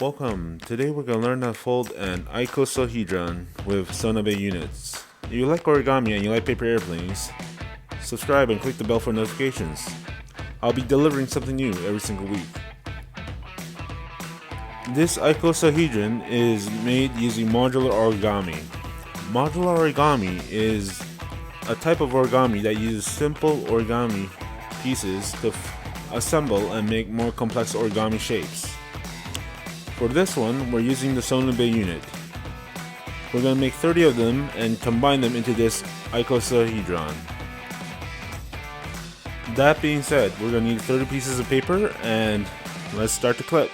Welcome. Today we're going to learn how to fold an icosahedron with Sonobe units. If you like origami and you like paper airplanes, subscribe and click the bell for notifications. I'll be delivering something new every single week. This icosahedron is made using modular origami. Modular origami is a type of origami that uses simple origami pieces to assemble and make more complex origami shapes. For this one, we're using the Sonobe unit. We're going to make 30 of them and combine them into this icosahedron. That being said, we're going to need 30 pieces of paper and let's start the clip.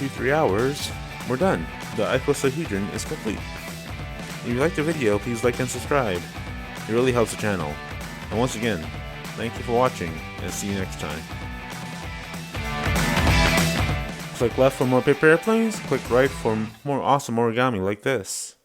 2-3 hours, we're done. The icosahedron is complete. If you liked the video, please like and subscribe. It really helps the channel. And once again, thank you for watching, and see you next time. Click left for more paper airplanes, click right for more awesome origami like this.